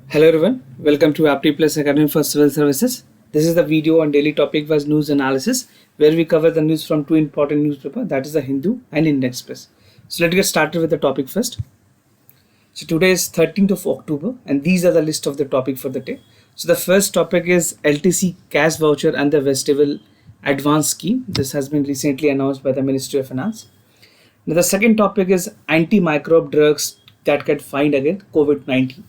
Hello everyone, welcome to Apti Plus Academy for Civil Services. This is the video on daily topic-wise news analysis where we cover the news from two important newspapers, that is the Hindu and Indian Express. So let's get started with the topic first. So today is 13th of October and these are the list of the topic for the day. So the first topic is LTC cash voucher and the festival advance scheme. This has been recently announced by the Ministry of Finance. Now the second topic is antimicrobe drugs that get fined against COVID-19.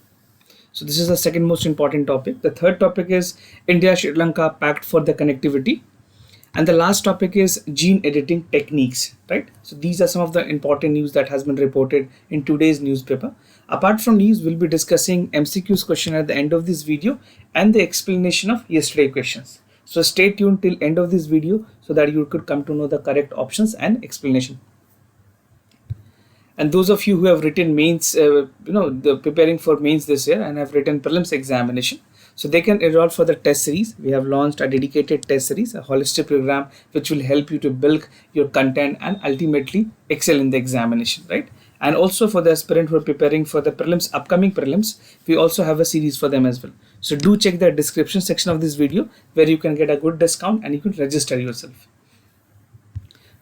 So this is the second most important topic. The third topic is India Sri Lanka Pact for the Connectivity. And the last topic is gene editing techniques, right? So these are some of the important news that has been reported in today's newspaper. Apart from these, we'll be discussing MCQ's question at the end of this video and the explanation of yesterday's questions. So stay tuned till end of this video so that you could come to know the correct options and explanation. And those of you who have written mains, preparing for mains this year and have written prelims examination, so they can enroll for the test series. We have launched a dedicated test series, a holistic program which will help you to build your content and ultimately excel in the examination, right? And also for the aspirant who are preparing for the prelims, upcoming prelims, we also have a series for them as well. So do check the description section of this video where you can get a good discount and you can register yourself.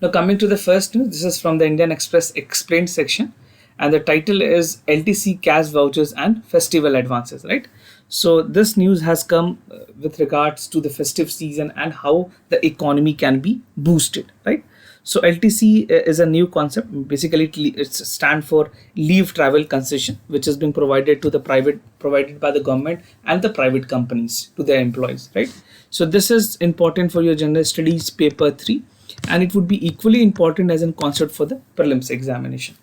Now coming to the first news, this is from the Indian Express Explained section and the title is LTC cash vouchers and festival advances, right? So this news has come with regards to the festive season and how the economy can be boosted, right? So LTC is a new concept. Basically, it stands for leave travel concession, which is being provided by the government and the private companies to their employees, right? So this is important for your general studies paper 3. And it would be equally important as a concept for the prelims examination.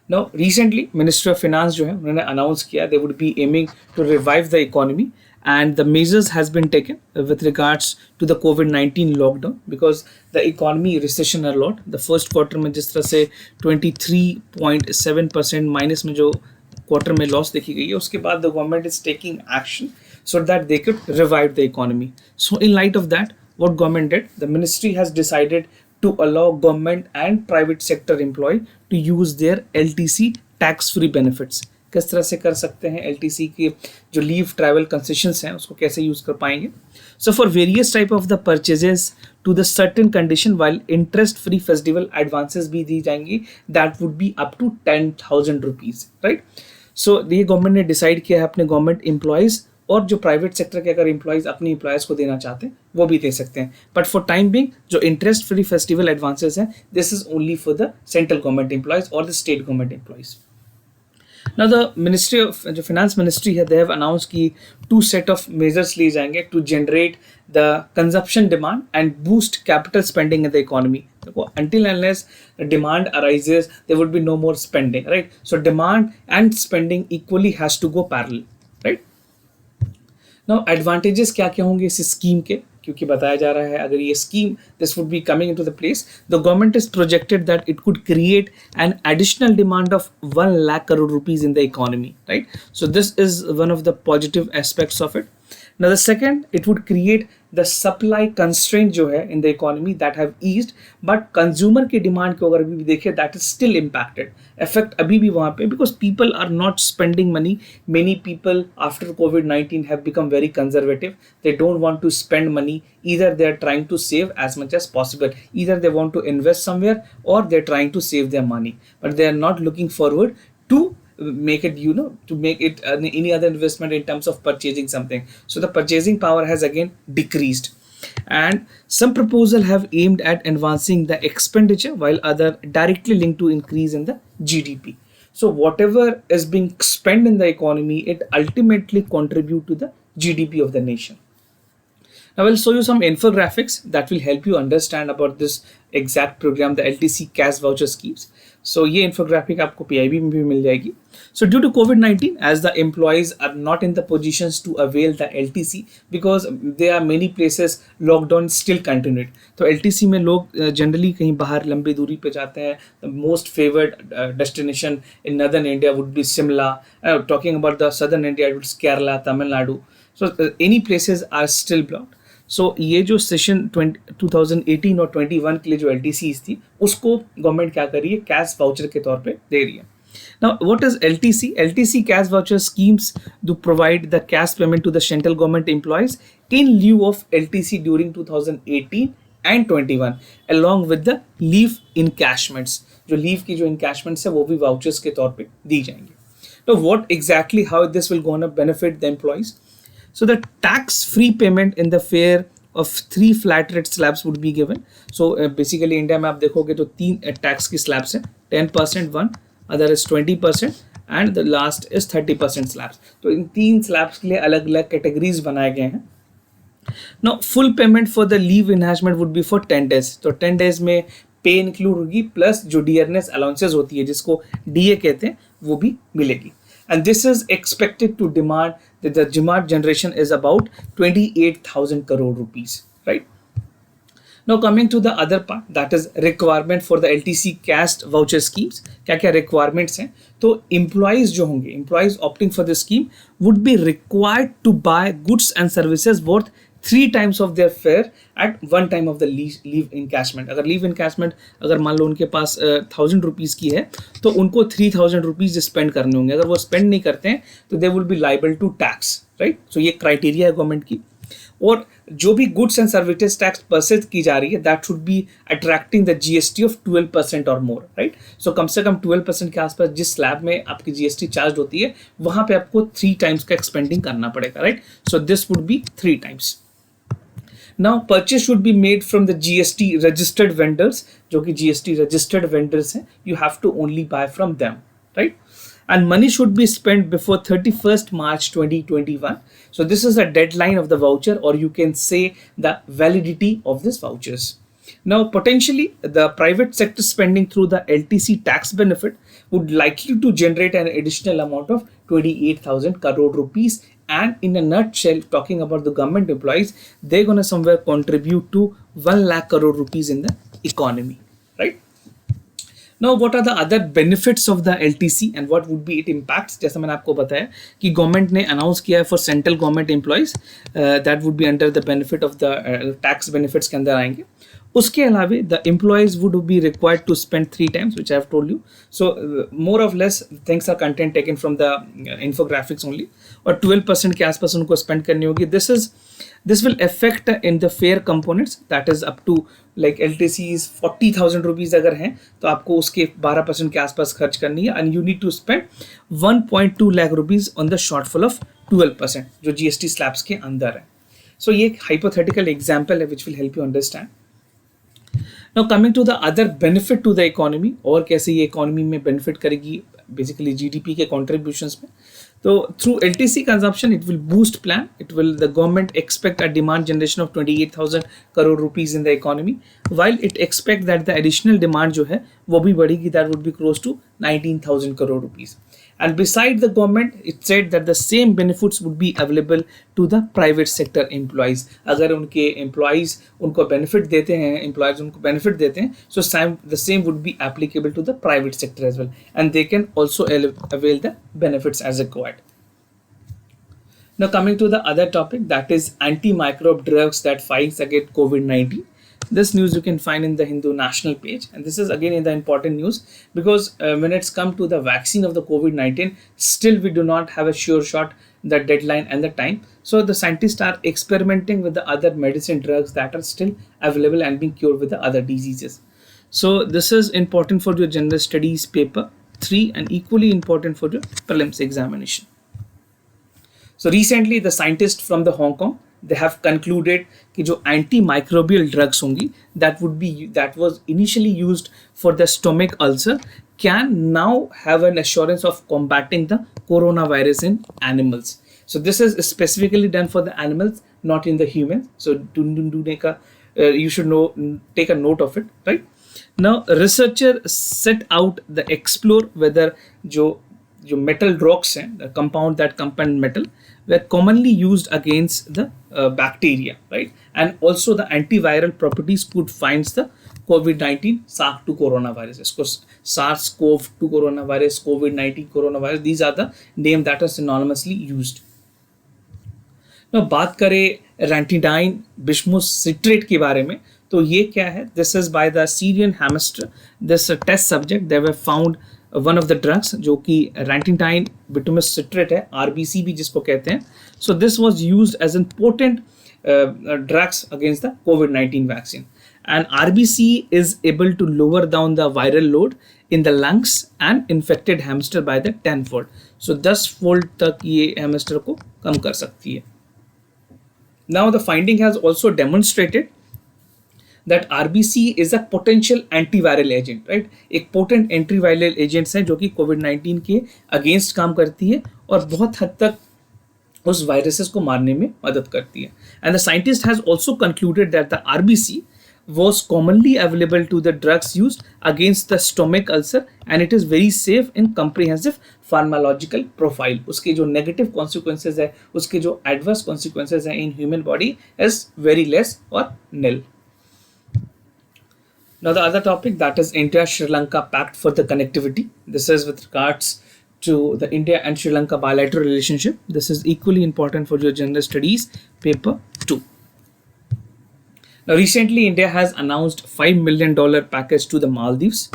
Now, recently, Ministry of Finance जो है उन्होंने announce किया they would be aiming to revive the economy and the measures has been taken with regards to the COVID-19 lockdown because the economy recession a lot. The first quarter में जिस तरह से 23.7% minus में जो quarter में loss देखी गई है उसके बाद the government is taking action so that they could revive the economy. So in light of that, what government did, the ministry has decided to allow government and private sector employee to use their LTC tax free benefits. किस तरह से कर सकते हैं LTC के जो leave travel concessions हैं उसको कैसे यूज कर पाएंगे. So for various type of the purchases to the certain condition while interest free festival advances भी दी जाएंगी that would be up to 10,000 rupees, right? So ये गवर्नमेंट ने डिसाइड किया है अपने गवर्नमेंट एम्प्लॉयज और जो प्राइवेट सेक्टर के अगर एम्प्लॉयज अपने एम्प्लॉयज को देना चाहते हैं वो भी दे सकते हैं. बट फॉर टाइम बिंग जो इंटरेस्ट फ्री फेस्टिवल एडवांसेस हैं this is only for the central government employees और the state government employees. Now the Ministry of जो Finance Ministry है they have announced कि 2 set of measures लिए जाएंगे to generate the consumption demand and boost capital spending in the economy. Until unless the demand arises there would be no more spending, right? So demand and spending equally has to go parallel, right? Now advantages क्या क्या होंगे इस scheme के क्योंकि बताया जा रहा है अगर ये scheme this would be coming into the place, the government is projected that it could create an additional demand of 1 lakh crore rupees in the economy, right? So this is one of the positive aspects of it. Now the second, it would create the supply constraint जो है in the economy that have eased, but consumer के demand को अगर अभी भी देखें that is still impacted. Effect अभी भी वहाँ पे because people are not spending money. Many people after COVID-19 have become very conservative. They don't want to spend money. Either they are trying to save as much as possible. Either they want to invest somewhere or they're trying to save their money. But they are not looking forward to make it to make it any other investment in terms of purchasing something. So the purchasing power has again decreased and some proposal have aimed at advancing the expenditure while other directly linked to increase in the GDP. So whatever is being spent in the economy it ultimately contribute to the GDP of the nation. Now I will show you some infographics that will help you understand about this exact program, the LTC cash voucher schemes. So ये infographic आपको PIB में भी मिल जाएगी. So due to COVID-19, as the employees are not in the positions to avail the LTC because there are many places lockdown still continued. तो LTC में लोग generally कहीं बाहर लंबी दूरी पे जाते हैं. The most favored destination in northern India would be Shimla. Talking about the southern India, it would be Kerala, Tamil Nadu. So any places are still blocked. सो ये जो सेशन 2018 और 21 के लिए जो LTCs थी उसको गवर्नमेंट क्या कर रही है कैश वाउचर के तौर पे दे रही है. Now, what is LTC? LTC cash voucher schemes do provide the cash payment to the central government employees in lieu of LTC during 2018 and 21 along with the leave encashments. जो leave की जो encashments है वो भी vouchers के तौर पे दी जाएंगी. Now, what exactly how this will gonna benefit the employees? So the tax-free payment in the fare of 3 flat rate slabs would be given. So basically India में आप देखोगे तो 3 टैक्स की स्लैब्स हैं, 10% one, other is 20% and the last is 30% slabs. तो इन 3 slabs के लिए अलग अलग कैटेगरीज बनाए गए हैं. Now full payment for the leave enhancement would be for 10 days. तो 10 days में पे इंक्लूड होगी प्लस जो डियरनेस अलाउंसेस होती है जिसको डीए कहते हैं वो भी मिलेगी. And this is expected to demand that the demand generation is about 28,000 crore rupees, right? Now coming to the other part, that is requirement for the LTC cash voucher schemes. क्या क्या requirements हैं? तो employees जो होंगे, employees opting for the scheme would be required to buy goods and services worth 3 times of their fare at one time of the leave encashment. अगर leave encashment अगर मान लो उनके पास 1,000 रुपीज़ की है तो उनको 3,000 रुपीज़ स्पेंड करने होंगे. अगर वो स्पेंड नहीं करते हैं तो they will be liable to tax, right. So ये क्राइटेरिया है गवर्नमेंट की. और जो भी goods and services tax purchase की जा रही है that should be attracting the GST of 12% और मोर, राइट. सो कम से कम 12% के आसपास जिस स्लैब में आपकी जीएसटी चार्ज होती है वहां पे आपको 3 टाइम्स का एक्सपेंडिंग करना पड़ेगा, right. So this would be 3 times. Now purchase should be made from the GST registered vendors, जो कि GST registered vendors हैं. You have to only buy from them, right? And money should be spent before 31st March 2021. So this is the deadline of the voucher, or you can say the validity of this vouchers. Now potentially the private sector spending through the LTC tax benefit would likely to generate an additional amount of 28,000 crore rupees. And in a nutshell, talking about the government employees, they're going to somewhere contribute to 1 lakh crore rupees in the economy, right? Now, what are the other benefits of the LTC and what would be its impacts? जैसा मैंने आपको बताया कि government ने announce किया है for central government employees that would be under the benefit of the tax benefits के अंदर आएंगे. उसके अलावा the employees would be required to spend 3 times, which I have told you. So more or less things are content taken from the infographics only. और 12% के आसपास उनको spend करनी होगी. This will affect in the fare components, that is up to like LTCs 40,000 rupees अगर हैं तो आपको उसके 12% के आसपास खर्च करनी है. And you need to spend 1.2 lakh rupees on the shortfall of 12% जो GST slabs के अंदर है. So ये एक hypothetical example है which will help you understand. Now coming to the other benefit to the economy, और कैसे ये economy में benefit करेगी basically GDP के contributions में. So through LTC consumption, it will boost plan. The government expect a demand generation of 28,000 crore rupees in the economy, while it expect that the additional demand जो है वो भी बढ़ेगी, that would be close to 19,000 crore rupees. And beside the government, it said that the same benefits would be available to the private sector employees. अगर उनके employees उनको benefit देते हैं, employees उनको benefit देते हैं, so the same would be applicable to the private sector as well, and they can also avail the benefits as required. Now coming to the other topic, that is antimicrobe drugs that fights against COVID-19. This news you can find in the Hindu national page, and this is again in the important news because when it's come to the vaccine of the COVID-19, still we do not have a sure shot, the deadline and the time. So the scientists are experimenting with the other medicine drugs that are still available and being cured with the other diseases. So this is important for your general studies paper 3 and equally important for your prelims examination. So recently the scientists from the Hong Kong, they have concluded कि जो antimicrobial drugs होंगी that was initially used for the stomach ulcer can now have an assurance of combating the coronavirus in animals. So this is specifically done for the animals, not in the humans. So you should take a note of it, right? Now researcher set out the explore whether जो metal rocks हैं, the compound that compound metal, were commonly used against the bacteria, right? And also the antiviral properties could find the COVID-19 SARS-2 coronavirus. Of course, SARS-CoV-2 coronavirus, COVID-19 coronavirus, these are the names that are synonymously used. Now बात करें ranitidine bismuth citrate के बारे में, तो ये क्या है? This is by the Syrian hamster. This test subject, they were found one of the drugs जो कि रेंटिटाइन बिटुमस सिट्रेट है, RBC भी जिसको कहते हैं. So this was used as an potent drugs against the COVID-19 vaccine. And RBC is able to lower down the viral load in the lungs and infected hamster by the 10-fold. So 10-fold तक ये hamster को कम कर सकती है. Now the finding has also demonstrated that RBC is a potential antiviral agent, right? एक potent antiviral agents हैं जो कि COVID-19 के against काम करती है और बहुत हद तक उस वायरसेस को मारने में मदद करती है. And the scientist has also concluded that the RBC was commonly available to the drugs used against the stomach ulcer and it is very safe in comprehensive pharmacological profile. उसके जो negative consequences है, उसके जो adverse consequences है in human body is very less or nil. Now the other topic, that is India-Sri Lanka Pact for the Connectivity. This is with regards to the India and Sri Lanka bilateral relationship. This is equally important for your general studies paper 2. Now recently India has announced $5 million package to the Maldives,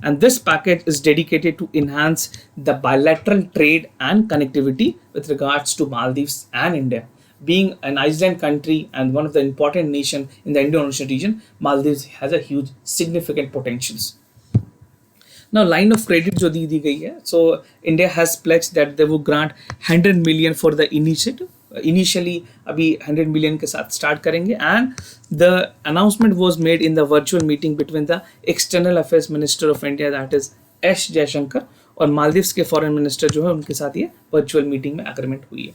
and this package is dedicated to enhance the bilateral trade and connectivity with regards to Maldives and India. Being an island country and one of the important nation in the Indo-Ocean region, Maldives has a huge significant potentials. Now line of credit जो दी गई है, so India has pledged that they will grant 100 million for the initiative. Initially अभी 100 million के साथ start करेंगे, and the announcement was made in the virtual meeting between the External Affairs Minister of India, that is S. Jaishankar, और Maldives के Foreign Minister जो है उनके साथ ये virtual meeting में agreement हुई है.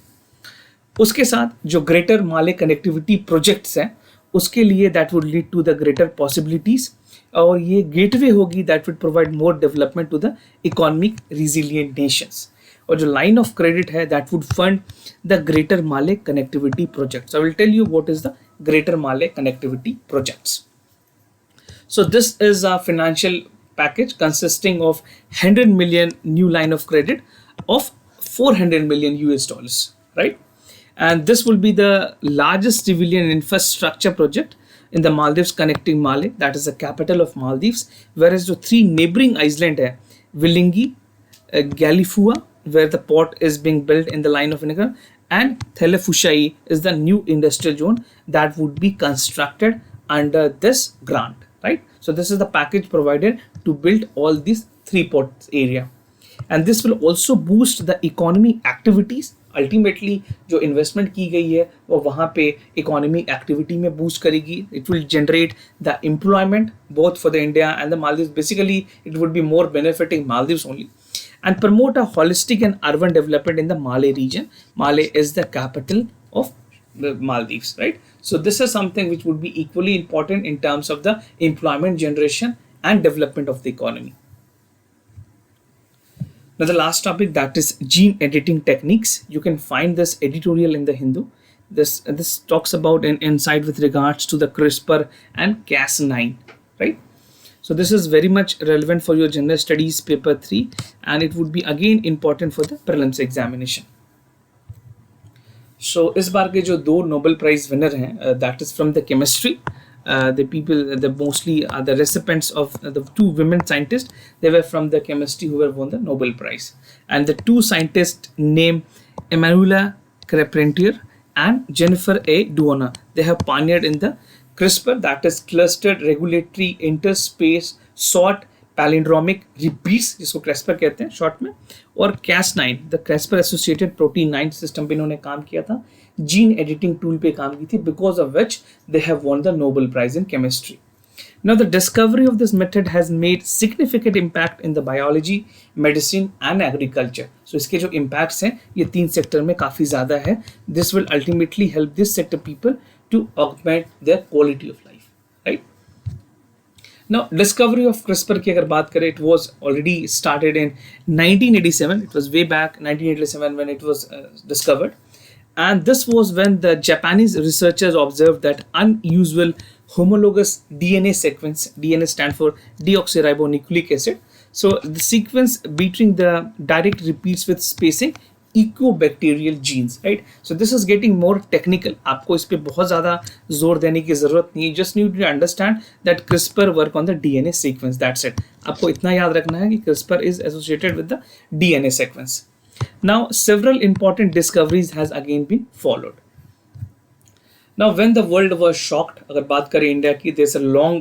उसके साथ जो ग्रेटर माले कनेक्टिविटी प्रोजेक्ट्स हैं उसके लिए that would lead to the greater possibilities, और ये गेटवे होगी that would provide more development to the economic resilient nations. और जो लाइन ऑफ क्रेडिट है that would fund the greater Male connectivity projects. I will tell you what is the greater Male connectivity projects. So this is a financial package consisting of 100 million new line of credit of 400 million US dollars, right? And this will be the largest civilian infrastructure project in the Maldives, connecting Male, that is the capital of Maldives, whereas the 3 neighboring islands है Vilingi, Galifua, where the port is being built in the line of Vinegar, and Thelefushai is the new industrial zone that would be constructed under this grant, right? So this is the package provided to build all these 3 ports area, and this will also boost the economy activities. Ultimately जो investment की गई है वो वहाँ पे economic activity में boost करेगी. It will generate the employment both for the India and the Maldives. Basically it would be more benefiting Maldives only, and promote a holistic and urban development in the Male region. Male is the capital of the Maldives, right? So this is something which would be equally important in terms of the employment generation and development of the economy. Now the last topic, that is gene editing techniques. You can find this editorial in the Hindu. This talks about an insight with regards to the CRISPR and Cas9, right? So this is very much relevant for your general studies paper 3, and it would be again important for the prelims examination. So इस बार के जो 2 Nobel Prize winner हैं, that is from the chemistry. The people, the mostly are the recipients of the 2 women scientists. They were from the chemistry who were won the Nobel Prize, and the 2 scientists named Emanuela Carpentier and Jennifer A. Doudna. They have pioneered in the CRISPR, that is clustered regulatory interspace short palindromic repeats, जिसको CRISPR कहते हैं short में, और Cas9, the CRISPR associated protein 9 system पे इन्होंने काम किया था, जीन एडिटिंग टूल पे काम की थी, because of which they have won the Nobel prize in chemistry. Now the discovery of this method has made significant impact in the biology, medicine and agriculture. So इसके जो impacts हैं ये 3 sector में काफ़ी ज़्यादा है. This will ultimately help this sector people to augment their quality of life, right? Now discovery of CRISPR की अगर बात करें, it was already started in 1987. It was way back 1987 when it was discovered, and this was when the Japanese researchers observed that unusual homologous DNA sequence. DNA stands for deoxyribonucleic acid. So the sequence between the direct repeats with spacing इकोबैक्टीरियल genes, right. So this is getting more technical. आपको इस पे बहुत ज़्यादा जोर देने की ज़रूरत नहीं है. Just need to understand that CRISPR work on the DNA sequence. That's it. आपको इतना याद रखना है कि CRISPR is associated with the DNA sequence. Now, several important discoveries has again been followed. Now, when the world was shocked, अगर बात करें India की, there's a long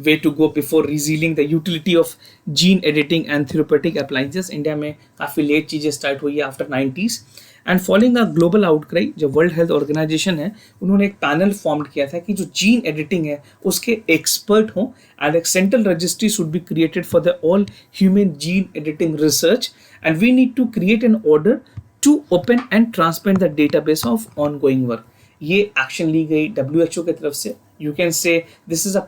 way to go before revealing the utility of gene editing and therapeutic appliances. India में काफ़ी late चीज़ें start हुई है after 90s. And following a global outcry, जो वर्ल्ड हेल्थ ऑर्गेनाइजेशन है, उन्होंने एक पैनल फॉर्म किया था कि जो जीन एडिटिंग है उसके एक्सपर्ट हों, एंड एक central registry should be created for the all human gene editing research, and we need to create an order to open and transparent the database of ongoing work. ये action ली गई WHO की तरफ से. You can say this is a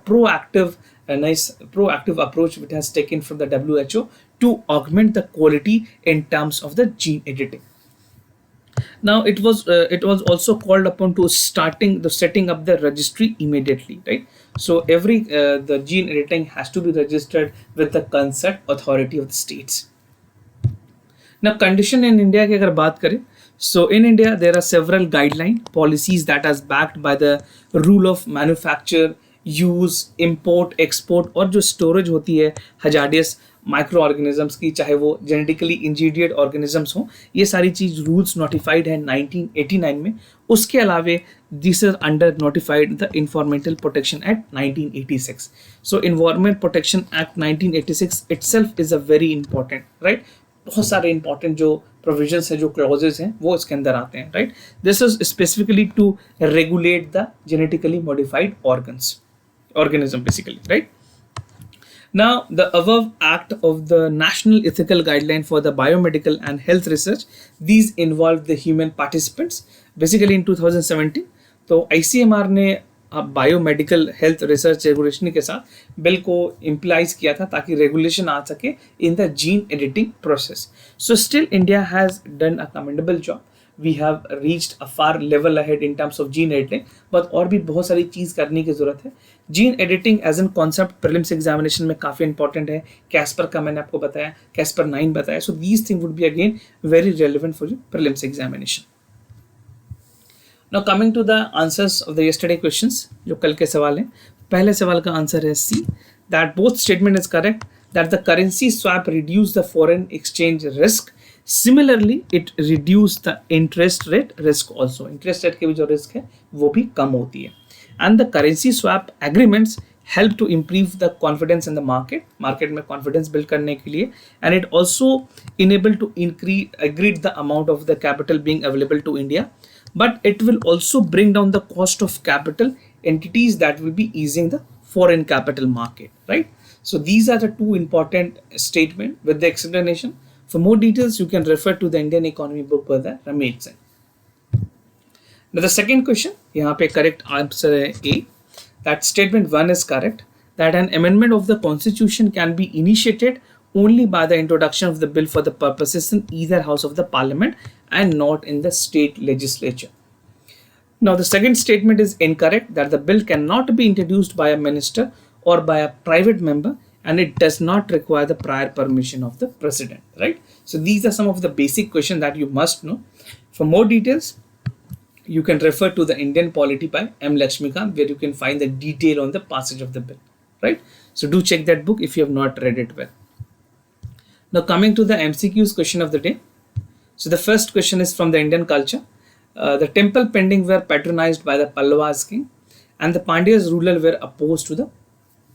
proactive approach which has taken from the WHO to augment the quality in terms of the gene editing. Now it was also called upon to setting up the registry immediately, right? So every the gene editing has to be registered with the concerned authority of the states. Now condition in India की अगर बात करें, so in India there are several guideline policies that are backed by the rule of manufacture, use, import, export, और जो storage होती है hazardous micro organisms की, चाहे वो जेनेटिकली इंजीनियर्ड ऑर्गेनिजम्स हों, ये सारी चीज़ रूल्स नोटिफाइड है 1989 में. उसके अलावे this is under notified the environmental protection act 1986. So environment protection act 1986 itself is a very important, right. बहुत सारे इंपॉर्टेंट जो प्रोविजंस है, जो क्लॉजेस हैं, वो इसके अंदर आते हैं, right. This is specifically to regulate the genetically modified organism basically, right. Now, the above act of the National Ethical Guideline for the Biomedical and Health Research, these involved the human participants. Basically in 2017, तो ICMR ने biomedical health research regulation के साथ bill को implies किया था ताकि regulation आ सके in the gene editing process. So still India has done a commendable job. We have reached a far level ahead in terms of gene editing, but और भी बहुत सारी चीज़ करने की ज़रूरत है. Gene editing as an concept prelims examination में काफ़ी इंपॉर्टेंट है. कैस्पर का मैंने आपको बताया, कैस्पर 9 बताया. So these thing would be again very relevant for you prelims examination. Now coming to the answers of the yesterday questions, जो कल के सवाल हैं. पहले सवाल का आंसर है C, that both statement is correct, that the currency swap reduce the foreign exchange risk. Similarly, it reduce the interest rate risk also. Interest rate के भी जो risk है वो भी कम होती है. And the currency swap agreements help to improve the confidence in the market. Market में confidence build करने के लिए, and it also enable to increase the amount of the capital being available to India. But it will also bring down the cost of capital entities that will be easing the foreign capital market, right? So these are the two important statements with the explanation. For more details, you can refer to the Indian Economy book by the Ramesh Sen. Now the second question, यहाँ पे correct answer है A. That statement 1 is correct. That an amendment of the Constitution can be initiated only by the introduction of the bill for the purposes in either house of the Parliament and not in the state legislature. Now the second statement is incorrect. That the bill cannot be introduced by a minister or by a private member, and it does not require the prior permission of the president, right? So these are some of the basic questions that you must know. For more details, you can refer to the Indian Polity by M. Lakshmikant, where you can find the detail on the passage of the bill, right? So do check that book if you have not read it well. Now coming to the MCQs question of the day. So the first question is from the Indian culture. The temple pending were patronized by the Pallavas king, and the Pandyas ruler were opposed to the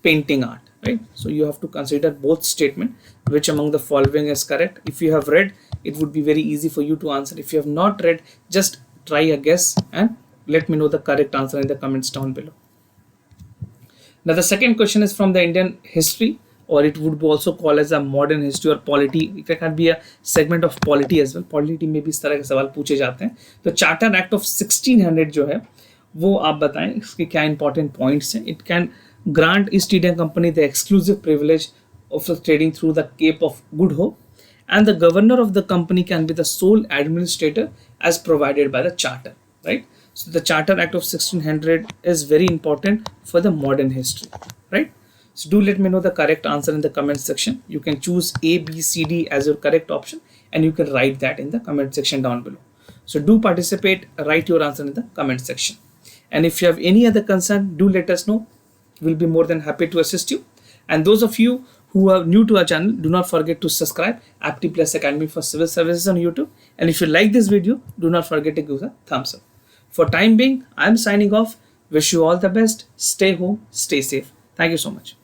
painting art, right? So you have to consider both statement. Which among the following is correct? If you have read, it would be very easy for you to answer. If you have not read, just try a guess and let me know the correct answer in the comments down below. Now the second question is from the Indian history, or it would be also called as a modern history or polity. It can be a segment of polity as well. Polity में भी इस तरह के सवाल पूछे जाते हैं. तो चार्टर एक्ट ऑफ 1600 जो है वो आप बताएं इसके क्या इंपॉर्टेंट पॉइंट्स हैं. It can grant East India Company the exclusive privilege of trading through the Cape of Good Hope, and the governor of the company can be the sole administrator as provided by the charter, right? So the Charter Act of 1600 is very important for the modern history, right? So do let me know the correct answer in the comment section. You can choose A, B, C, D as your correct option, and you can write that in the comment section down below. So do participate, write your answer in the comment section. And if you have any other concern, do let us know. We'll be more than happy to assist you. And those of you who are new to our channel, do not forget to subscribe Apti Plus Academy for Civil Services on YouTube. And if you like this video, do not forget to give a thumbs up. For time being, I'm signing off. Wish you all the best. Stay home, stay safe. Thank you so much.